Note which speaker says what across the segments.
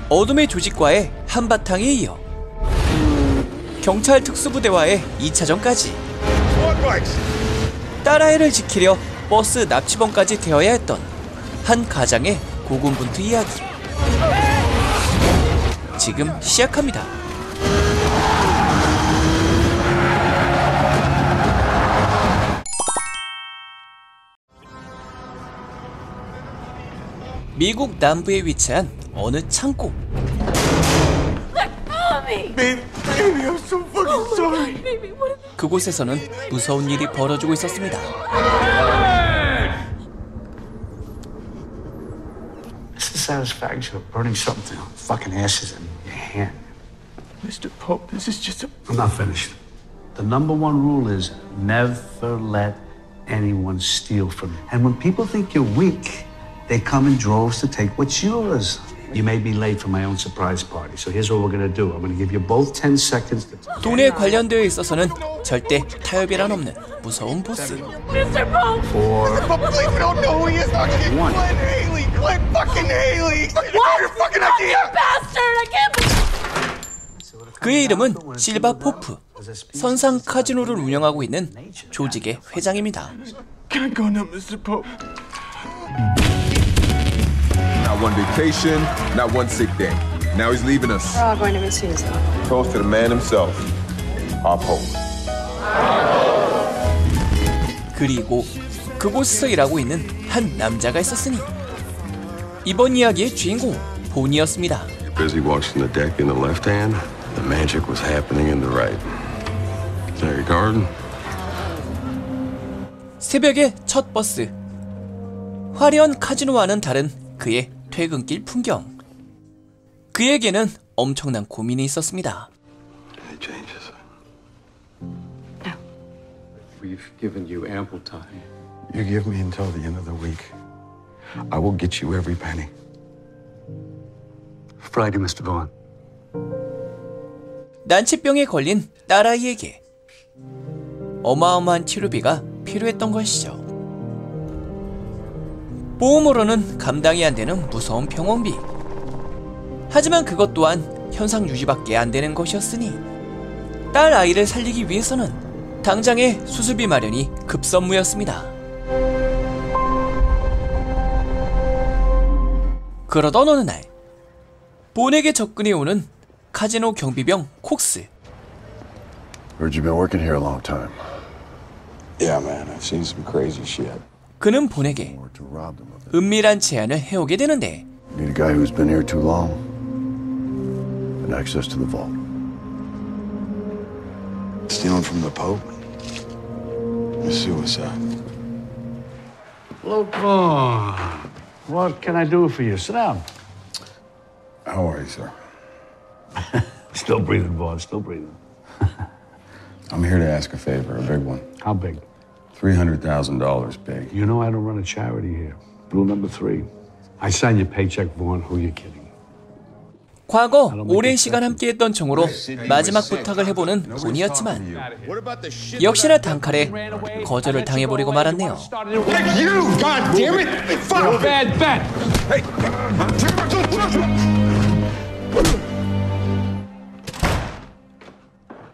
Speaker 1: 어둠의 조직과의 한바탕에 이어 경찰 특수부대와의 2차전까지 딸아이를 지키려 버스 납치범까지 되어야 했던 한 가장의 고군분투 이야기 지금 시작합니다. 미국 남부에 위치한 어느 창고. 그곳에서는 무서운 일이 벌어지고 있었습니다.
Speaker 2: It's the satisfaction of burning something to fucking ashes in your hand. Mr. Pope, this is just a... I'm not finished. The number one rule is never let anyone steal from you. And when people think you're weak, they come in droves to take what's yours. You may be late for my own surprise party, so here's what we're gonna do. I'm gonna give you both 10 seconds to...
Speaker 1: 돈에 관련되어 있어서는 절대 타협이란 없는 무서운 보스.
Speaker 3: Mr. Pope!
Speaker 2: Four.
Speaker 4: Please, we don't know who he is.
Speaker 2: One.
Speaker 4: Glenn Haley. Glenn fucking Haley.
Speaker 3: What?
Speaker 4: Your fucking
Speaker 3: You
Speaker 4: idea.
Speaker 3: bastard! I can't...
Speaker 1: 그의 이름은 실바 포프. 선상 카지노를 운영하고 있는 조직의 회장입니다.
Speaker 4: Can I go now, Mr. Pope?
Speaker 5: Not one vacation, not one sick day. Now he's leaving us.
Speaker 6: We're all going to miss you, so.
Speaker 5: Toast to the man himself, our Pope.
Speaker 1: 그리고 그곳에서 일하고 있는 한 남자가 있었으니 이번 이야기의 주인공 본이었습니다.
Speaker 7: As he walks from the deck in the left hand, the magic was happening in the right. There, Garden.
Speaker 1: 새벽의 첫 버스. 화려한 카지노와는 다른 그의 퇴근길 풍경. 그에게는 엄청난 고민이 있었습니다.
Speaker 7: Any changes?
Speaker 6: No.
Speaker 2: We've given you ample time.
Speaker 7: You give me until the end of the week. I will get you every penny.
Speaker 2: Friday, Mr. Vaughn.
Speaker 1: 난치병에 걸린 딸아이에게 어마어마한 치료비가 필요했던 것이죠. 보험으로는 감당이 안 되는 무서운 병원비. 하지만 그것 또한 현상 유지밖에 안 되는 것이었으니 딸 아이를 살리기 위해서는 당장의 수술비 마련이 급선무였습니다. 그러던 어느 날 본에게 접근해 오는 카지노 경비병 콕스.
Speaker 7: Heard you've been working here a long time. Yeah, man. I've seen some crazy shit.
Speaker 1: 그는 본에게
Speaker 7: To rob them of it.
Speaker 1: 은밀한 제안을 해오게 되는데
Speaker 7: Need a guy who's been here too long and access to the vault. Stealing from the Pope? It's suicide.
Speaker 2: Look, Vaughn. What can I do for you? Sit down.
Speaker 7: How are you, sir?
Speaker 2: Still breathing, Vaughn. Still breathing.
Speaker 7: I'm here to ask a favor, a big one.
Speaker 2: How big?
Speaker 7: $300,000 big.
Speaker 2: You know I don't run a charity here. Rule number 3. I sign your paycheck, Vaughn. Who you kidding?
Speaker 1: 과거 오랜 시간 함께했던 정으로 마지막 부탁을 해보는 본이었지만 역시나 단칼에 거절을 당해버리고 말았네요.
Speaker 4: You, God damn it! Fuck!
Speaker 2: Bad bet.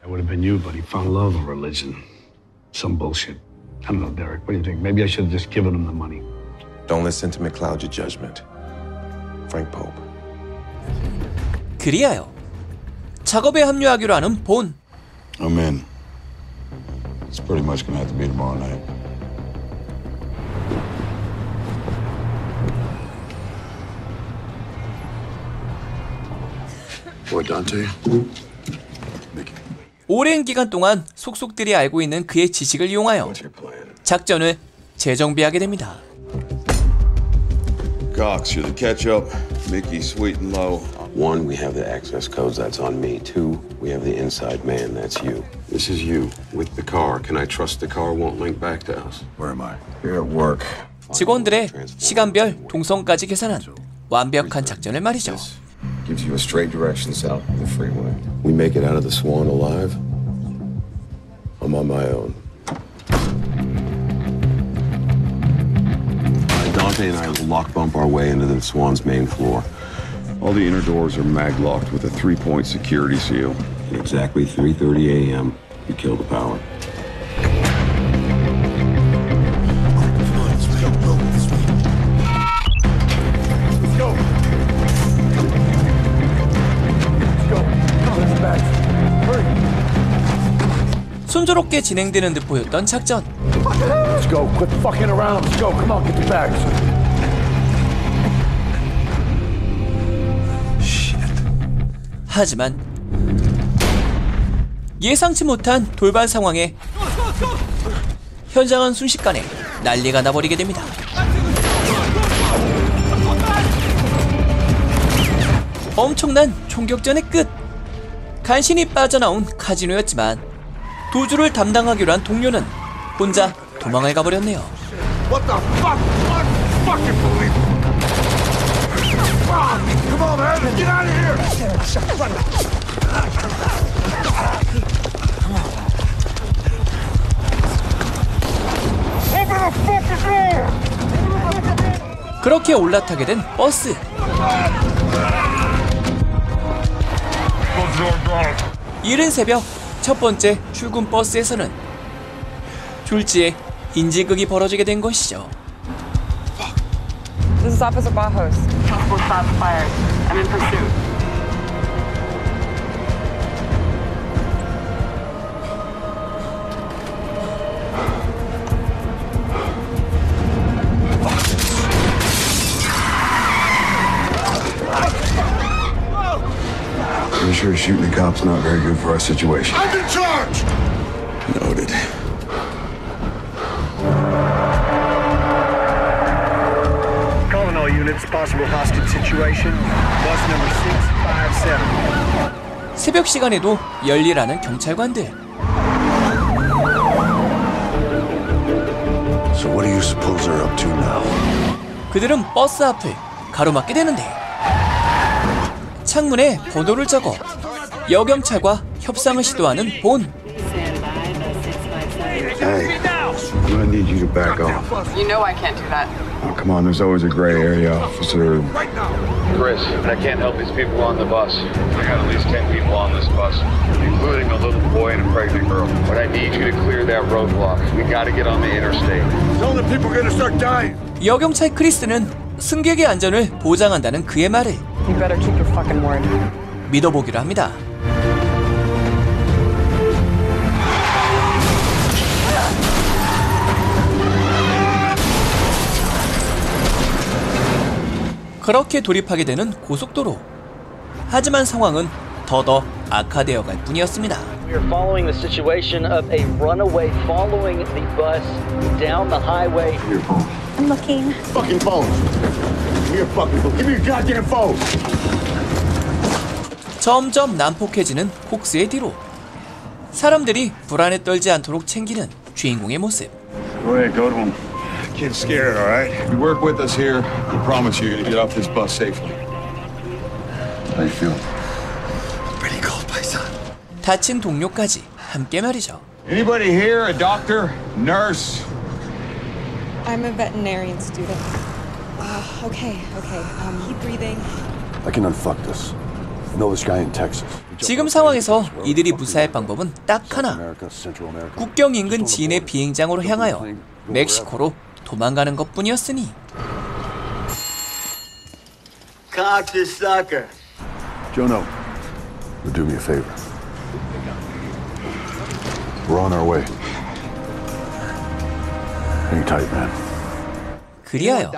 Speaker 2: That would have been you, but he found love or religion. Some bullshit. I don't know, Derek. What do you think? Maybe I should have just given him the money.
Speaker 5: Don't let sentiment cloud your judgment. Frank Pope.
Speaker 1: 그리하여 작업에 합류하기로 하는 본.
Speaker 7: I'm in. It's pretty much gonna have to be tomorrow night. Boy, Dante. Mickey.
Speaker 1: 오랜 기간 동안 속속들이 알고 있는 그의 지식을 이용하여
Speaker 7: What's your plan?
Speaker 1: 작전을 재정비하게 됩니다.
Speaker 8: Cox, you're the catch-up. Mickey, sweet and low.
Speaker 7: 1, we have the access codes. That's on me. 2, we have the inside man. That's you. This is you with the car. Can I trust the car won't link back to us? Where am I? Here at work.
Speaker 1: 직원들의 시간별 동선까지 계산한 완벽한 작전을 말이죠.
Speaker 7: Gives you a straight direction south of the freeway. We make it out of the Swan alive. I'm on my own. Faye and I will lock bump our way into the Swan's main floor.
Speaker 8: All the inner doors are mag-locked with a 3-point security seal.
Speaker 7: At exactly 3:30 a.m., you kill the power.
Speaker 1: 순조롭게 진행되는 듯 보였던 작전.
Speaker 2: Let's go. Quit fucking around. Let's go. Come on, get the bags.
Speaker 1: 하지만 예상치 못한 돌발 상황에 현장은 순식간에 난리가 나버리게 됩니다. 엄청난 총격전의 끝! 간신히 빠져나온 카지노였지만 도주를 담당하기로 한 동료는 혼자 도망을 가버렸네요.
Speaker 4: What the fuck? What fucking police? Come on, man. Get out of here. Open the fucking door.
Speaker 1: 그렇게 올라타게 된 버스. 이른 새벽 첫 번째 출근 버스에서는 졸지에 인질극이 벌어지게 된 것이죠.
Speaker 6: This is Officer Bajos.
Speaker 9: Multiple shots fired. I'm in pursuit.
Speaker 7: Pretty sure shooting the cops not very good for our situation.
Speaker 4: I'm in charge.
Speaker 8: Noted.
Speaker 2: Calling all units. Possible hostage situation. Bus number 657.
Speaker 1: 새벽 시간에도 열일하는 경찰관들.
Speaker 2: So what do you suppose they're up to now?
Speaker 1: 그들은 버스 앞을 가로막게 되는데 창문에 번호를 적어 여경찰과 협상을 시도하는 본.
Speaker 7: Hey, I'm gonna need you to back off.
Speaker 9: You know I can't do that.
Speaker 7: Oh, come on, there's always a gray area, officer.
Speaker 10: Chris, I can't help these people on the bus. I got at least 10 people on this bus, including a little boy and a pregnant girl. But I need you to clear that roadblock. We gotta get on the interstate.
Speaker 4: Tell the people are gonna start dying.
Speaker 1: 여경찰 크리스는 승객의 안전을 보장한다는 그의 말을
Speaker 6: You better keep your fucking word.
Speaker 1: 믿어보기로 합니다. 그렇게 돌입하게 되는 고속도로. 하지만 상황은 더더 악화되어 갈 뿐이었습니다.
Speaker 11: We are following the situation of a runaway following the bus down the highway.
Speaker 7: Your phone.
Speaker 3: I'm looking.
Speaker 4: Fucking phone. Give me your fucking phone. Give me your goddamn phone.
Speaker 1: 점점 난폭해지는 폭스의 뒤로 사람들이 불안에 떨지 않도록 챙기는 주인공의 모습.
Speaker 4: Go ahead, go to him. Kid's scared, all right?
Speaker 8: You work with us here, we promise you're gonna get off this bus safely.
Speaker 7: How you feel?
Speaker 4: Pretty cold, Paisan.
Speaker 1: 다친 동료까지 함께 말이죠.
Speaker 8: Anybody here a doctor, nurse?
Speaker 6: I'm a veterinarian student. Okay. Keep breathing.
Speaker 2: I can unfuck this. I know this guy in Texas.
Speaker 1: 지금 상황에서 이들이 무사할 방법은 딱 하나. 국경 인근 진해 비행장으로 향하여 멕시코로 도망가는 것뿐이었으니.
Speaker 4: Cocksucker.
Speaker 2: Jono, do me a favor. We're on our way. Hang tight, man.
Speaker 1: 그리하여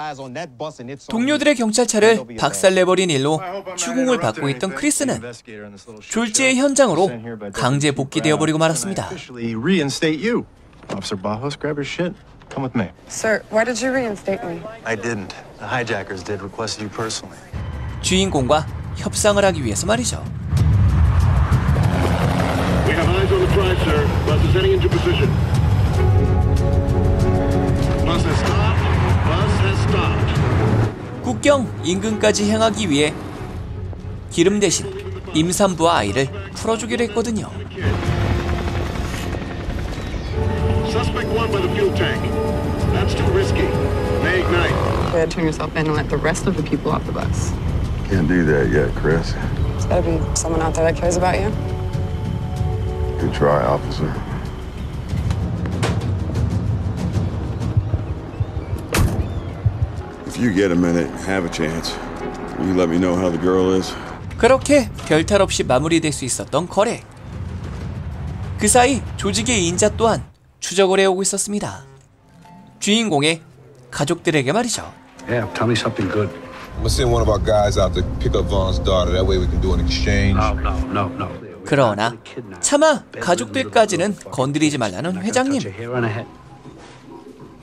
Speaker 1: 동료들의 경찰차를 박살내버린 일로 추궁을 받고 있던 크리스는 졸지의 현장으로 강제 복귀되어버리고 말았습니다.
Speaker 12: Officer Bajos, grab your shit. Come with me.
Speaker 6: Sir, why did you reinstate me?
Speaker 12: I didn't. The hijackers did. Requested you personally.
Speaker 1: 주인공과 협상을 하기 위해서 말이죠.
Speaker 4: We have eyes on the prize, sir. Bus is heading into position. Bus has stopped. Bus has stopped.
Speaker 1: 국경 인근까지 향하기 위해 기름 대신 임산부와 아이를 풀어주기로 했거든요.
Speaker 4: Suspect one by the fuel tank. That's too risky. May ignite.
Speaker 6: kid.
Speaker 9: Turn yourself in and let the rest of the people off the bus.
Speaker 8: Can't do that yet, Chris.
Speaker 6: There's gotta be someone out there that cares about you.
Speaker 8: Good try, officer. If you get a minute, have a chance. Will you let me know how the girl is?
Speaker 1: 그렇게 별탈 없이 마무리될 수 있었던 거래. 그 사이 조직의 인자 또한 추적을 해오고 있었습니다. 주인공의 가족들에게 말이죠.
Speaker 2: Yeah, tell me something good.
Speaker 5: I'm gonna send one of our guys out to pick up Vaughn's daughter. That way we can do an exchange.
Speaker 2: No.
Speaker 1: 그러나 차마 가족들까지는 건드리지 말라는 회장님.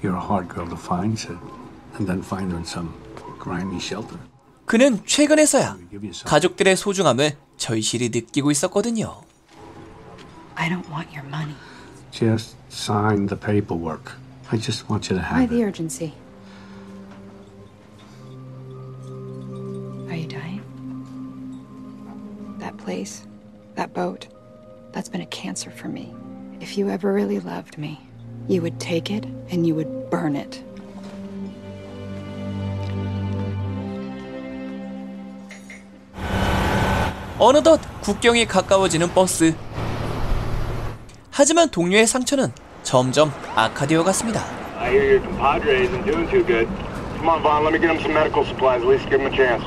Speaker 2: You're a hard girl to find, said, and then find her in some grimy shelter.
Speaker 1: 그는 최근에서야 가족들의 소중함을 절실히 느끼고 있었거든요.
Speaker 13: I don't want your money.
Speaker 2: Just sign the paperwork. I just want you to have
Speaker 13: Why
Speaker 2: it.
Speaker 13: the urgency? Are you dying? That place, that boat, that's been a cancer for me. If you ever really loved me, you would take it and you would burn it.
Speaker 1: 어느덧 국경이 가까워지는 버스. 하지만 동료의 상처는 점점 악화되어 갔습니다.
Speaker 4: I hear your compadre isn't doing too good. Come on, Vaughn, let me get him some medical supplies. At least give him a chance.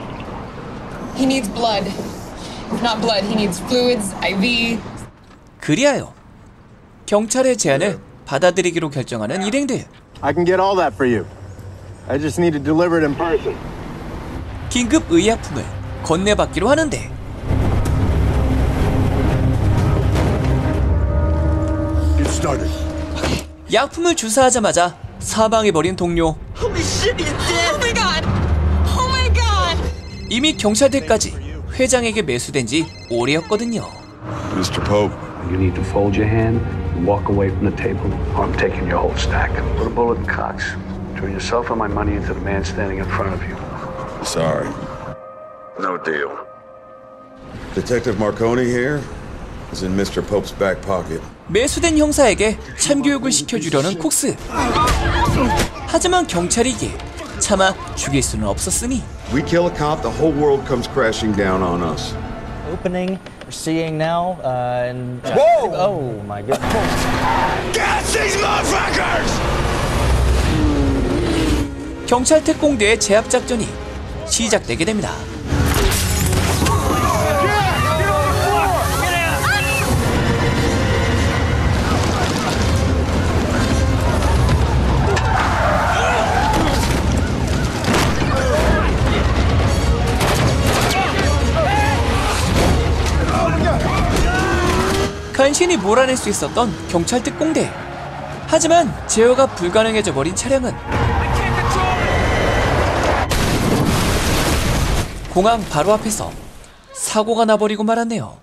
Speaker 6: He needs blood. If not blood, he needs fluids, IV.
Speaker 1: 그리하여 경찰의 제안을 받아들이기로 결정하는 일행들.
Speaker 12: I can get all that for you. I just need to deliver it in person.
Speaker 1: 긴급 의약품을 건네받기로 하는데
Speaker 4: Get started.
Speaker 1: 약품을 주사하자마자 사망해버린 동료.
Speaker 3: Holy shit, he's dead! Oh my god! Oh my god!
Speaker 1: 이미 경찰들까지 회장에게 매수된 지 오래였거든요.
Speaker 8: Mr. Pope.
Speaker 2: You need to fold your hand and walk away from the table, or I'm taking your whole stack. Put a bullet in Cox. Turn yourself and my money into the man standing in front of you.
Speaker 8: Sorry. No deal. Detective Marconi here is in Mr. Pope's back pocket.
Speaker 1: 매수된 형사에게 참교육을 시켜주려는 콕스. 하지만 경찰이기에 차마 죽일 수는 없었으니.
Speaker 8: We kill a cop, the whole world comes crashing down on us.
Speaker 11: Opening, we're seeing now, and
Speaker 4: Whoa!
Speaker 11: Oh my goodness!
Speaker 4: Get these motherfuckers!
Speaker 1: 경찰 특공대의 제압 작전이 시작되게 됩니다. 간신히 몰아낼 수 있었던 경찰 특공대. 하지만 제어가 불가능해져 버린 차량은 공항 바로 앞에서 사고가 나버리고 말았네요.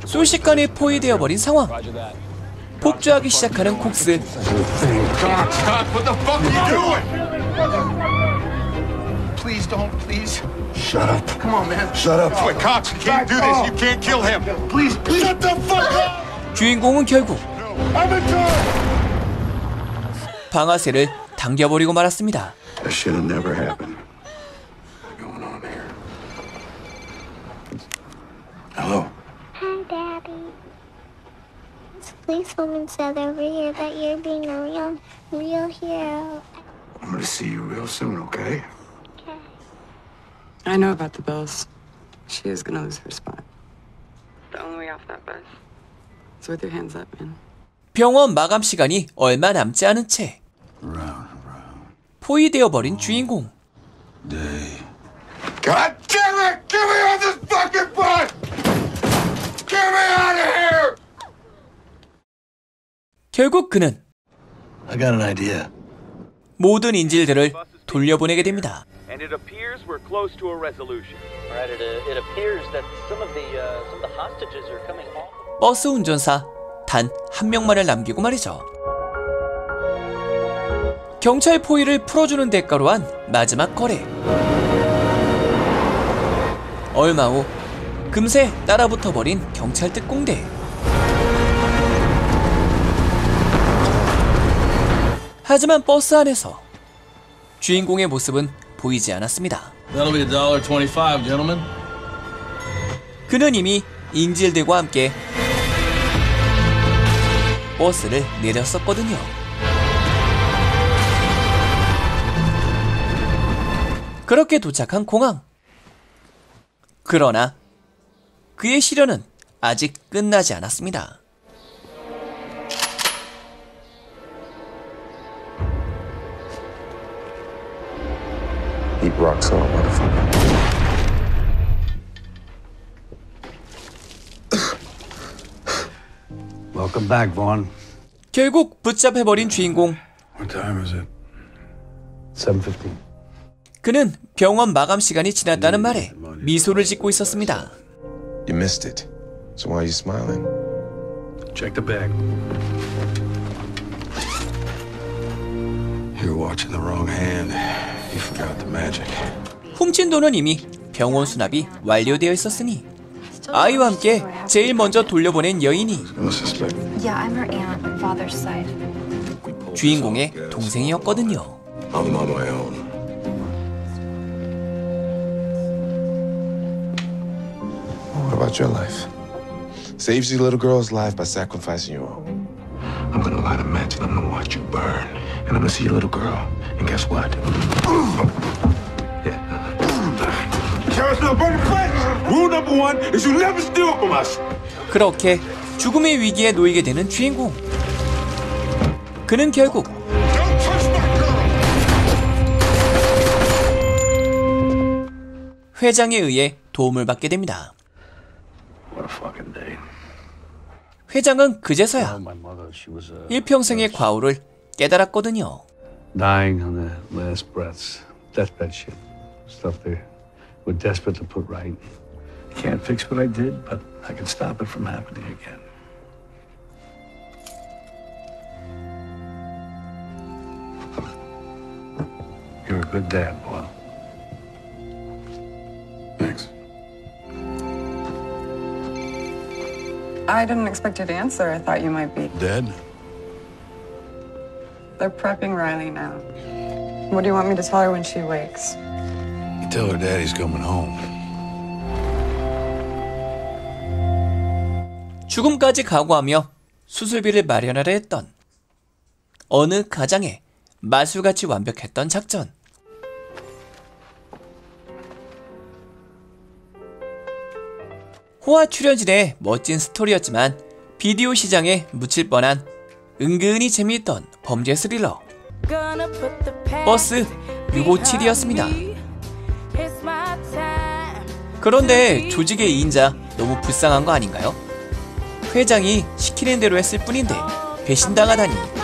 Speaker 1: 순식간에 포위되어 버린 상황. 폭주하기 시작하는 콕스.
Speaker 4: What the fuck are you doing? Please don't, please.
Speaker 8: Shut up.
Speaker 4: Come on, man.
Speaker 8: Shut up.
Speaker 4: Wait, Cox, you can't do this. You can't kill him. Please, please. Shut the fuck up!
Speaker 1: 주인공은 결국
Speaker 4: I'm in charge!
Speaker 1: 방아쇠를 당겨버리고 말았습니다.
Speaker 2: That should have never happened. What's going on here? Hello.
Speaker 14: Hi, Daddy. This policewoman said over here that you're being a real hero.
Speaker 2: I'm gonna see you real soon, okay?
Speaker 14: Okay.
Speaker 6: I know about the bills. She is gonna lose her spot. The only way off that bus is with your hands up, man.
Speaker 1: 병원 마감 시간이 얼마 남지 않은 채 포위되어 버린 주인공.
Speaker 4: God damn it! Get me on this fucking bus! Get me out of here!
Speaker 1: 결국 그는
Speaker 2: I got an idea.
Speaker 1: 모든 인질들을 돌려보내게 됩니다.
Speaker 15: And it appears we're close to a resolution.
Speaker 11: Right, it appears that some of the hostages are coming off.
Speaker 1: 버스 운전사 단 한 명만을 남기고 말이죠. 경찰 포위를 풀어주는 대가로 한 마지막 거래. 얼마 후 금세 따라붙어버린 경찰 특공대. 하지만 버스 안에서 주인공의 모습은 보이지 않았습니다.
Speaker 16: That'll be $1.25, gentlemen.
Speaker 1: 그는 이미 인질들과 함께 버스를 내렸었거든요. 그렇게 도착한 공항. 그러나 그의 시련은 아직 끝나지 않았습니다.
Speaker 7: Eat rock salt, motherfucker.
Speaker 2: Welcome back, Vaughn.
Speaker 1: 결국 붙잡혀버린 주인공.
Speaker 2: What time is it? 7:15.
Speaker 1: 그는 병원 마감 시간이 지났다는 말에 미소를 짓고 있었습니다.
Speaker 7: You missed it. So why are you smiling?
Speaker 2: Check the bag. You're watching the wrong hand. You forgot the magic.
Speaker 1: 훔친 돈은 이미 병원 수납이 완료되어 있었으니 아이와 함께 제일 먼저 돌려보낸 여인이
Speaker 14: Yeah, I'm her aunt on father's side.
Speaker 1: 주인공의 동생이었거든요.
Speaker 7: I'm on my own. What about your life? Saves your little girl's life by sacrificing your own.
Speaker 2: I'm gonna light a match and I'm gonna watch you burn. And I'm gonna see your little girl. And guess what?
Speaker 4: Rule number one is you never steal from us.
Speaker 1: 그렇게 죽음의 위기에 놓이게 되는 주인공. 그는 결국 회장에 의해 도움을 받게 됩니다.
Speaker 2: What a fucking day.
Speaker 1: 회장은 그제서야 일평생의 과오를 깨달았거든요.
Speaker 2: Dying on the last breaths. Deathbed shit. Stuff they were desperate to put right. Can't fix what I did, but I can stop it from happening again. You're a good dad, boy.
Speaker 7: Thanks.
Speaker 6: I didn't expect you to answer. I thought you might be
Speaker 2: Dead?
Speaker 6: They're prepping Riley now. What do you want me to tell her when she wakes?
Speaker 2: You tell her daddy's coming home.
Speaker 1: 죽음까지 각오하며 수술비를 마련하려 했던 어느 가장의 마술같이 완벽했던 작전. 호화 출연진의 멋진 스토리였지만 비디오 시장에 묻힐 뻔한 은근히 재미있던 범죄 스릴러 버스 657이었습니다. 그런데 조직의 2인자 너무 불쌍한 거 아닌가요? 회장이 시키는 대로 했을 뿐인데 배신당하다니.